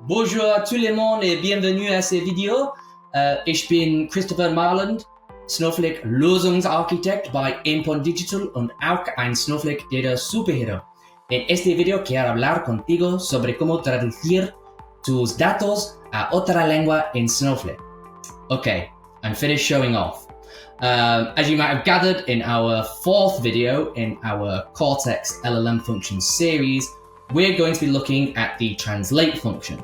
Bonjour à tout le monde et bienvenue à cette vidéo. Ich bin Christopher Marland, Snowflake Lösungsarchitekt bei Endpoint Digital und auch ein Snowflake Data Superhero. En este video quiero hablar contigo sobre cómo traducir tus datos a otra lengua en Snowflake. Okay, I'm finished showing off. As you might have gathered in our fourth video in our Cortex LLM functions series, we're going to be looking at the translate function.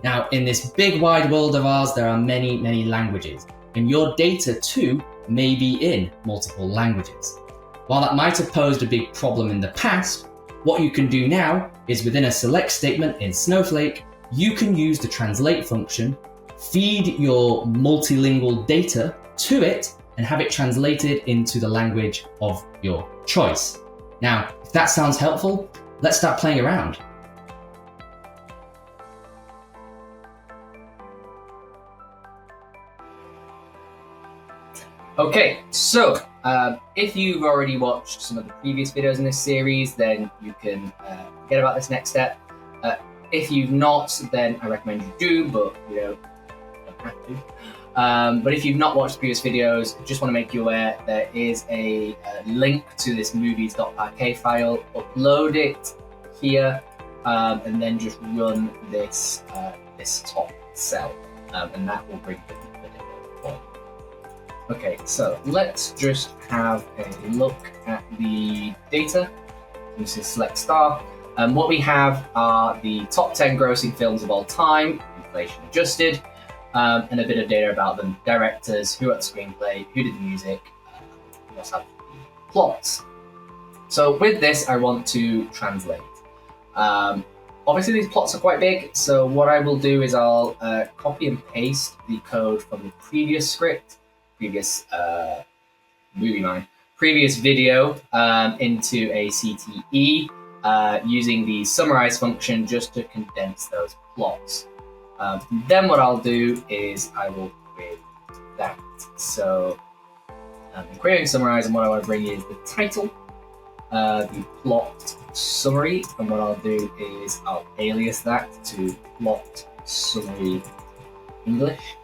Now, in this big wide world of ours, there are many, many languages, and your data too may be in multiple languages. While that might have posed a big problem in the past, what you can do now is within a select statement in Snowflake, you can use the translate function, feed your multilingual data to it, and have it translated into the language of your choice. Now, if that sounds helpful, let's start playing around. Okay, so if you've already watched some of the previous videos in this series, then you can forget about this next step. If you've not, then I recommend you do, but you don't have to. But if you've not watched the previous videos, just want to make you aware there is a link to this movies.parquet file. Upload it here, and then just run this this top cell, and that will bring the data form. Okay, so let's just have a look at the data. This is select star. What we have are the top 10 grossing films of all time, inflation adjusted, and a bit of data about them. Directors, who wrote the screenplay, who did the music, we also have the plots. So with this, I want to translate. Obviously, these plots are quite big, so what I will do is I'll copy and paste the code from the previous script, previous previous video into a CTE using the summarize function just to condense those plots. Then what I'll do is I will create that. So I'm creating summarize, and what I want to bring is the title, the plot summary, and what I'll do is I'll alias that to plot summary English.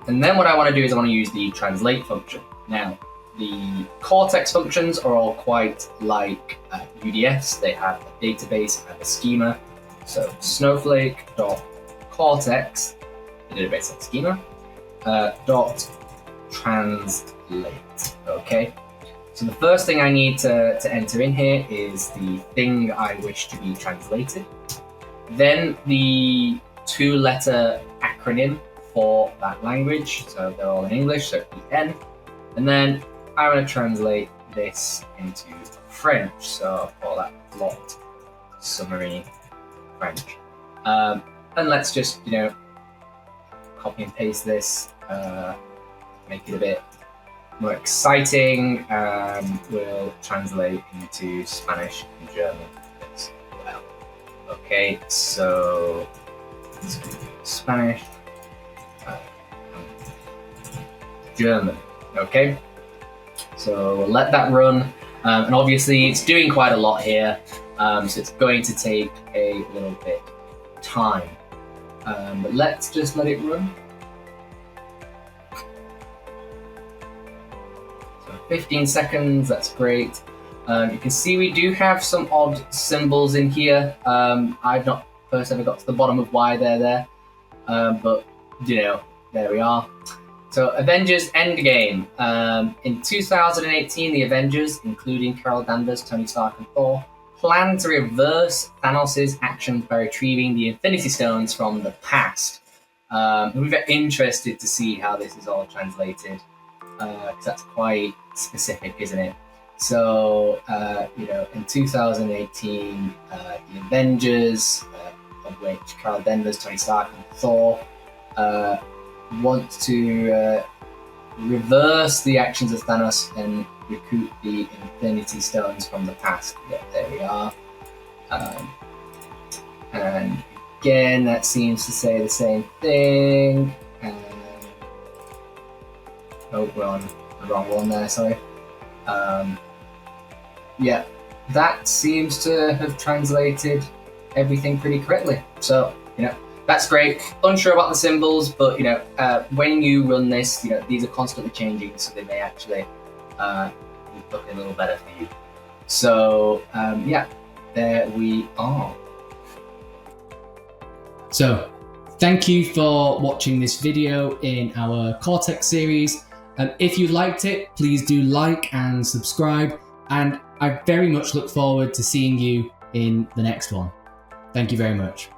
And then what I want to do is I want to use the translate function. Now, the Cortex functions are all quite like UDFs. They have a database and a schema. So snowflake.cortex, the database and schema, dot translate. Okay. So the first thing I need to enter in here is the thing I wish to be translated. Then the 2-letter acronym for that language, so they're all in English, so EN, and then I want to translate this into French, so I'll call that plot summary French. And let's just, copy and paste this, make it a bit more exciting, and we'll translate into Spanish and German as well. Okay, so let's do Spanish. German. Okay, so we'll let that run, and obviously it's doing quite a lot here, so it's going to take a little bit of time, but let's just let it run. So 15 seconds, that's great. You can see we do have some odd symbols in here. I've not first ever got to the bottom of why they're there, but there we are. So Avengers Endgame. In 2018, the Avengers, including Carol Danvers, Tony Stark, and Thor, planned to reverse Thanos' actions by retrieving the Infinity Stones from the past. We're very interested to see how this is all translated, because that's quite specific, isn't it? So, in 2018, the Avengers, of which Carol Danvers, Tony Stark, and Thor, want to reverse the actions of Thanos and recoup the Infinity Stones from the past. Yeah, there we are. And again, that seems to say the same thing. Oh, we're on the wrong one there, sorry. Yeah, that seems to have translated everything pretty correctly. So, That's great. Unsure about the symbols, but when you run this, these are constantly changing, so they may actually look a little better for you. So yeah, there we are. So thank you for watching this video in our Cortex series. If you liked it, please do like and subscribe, and I very much look forward to seeing you in the next one. Thank you very much.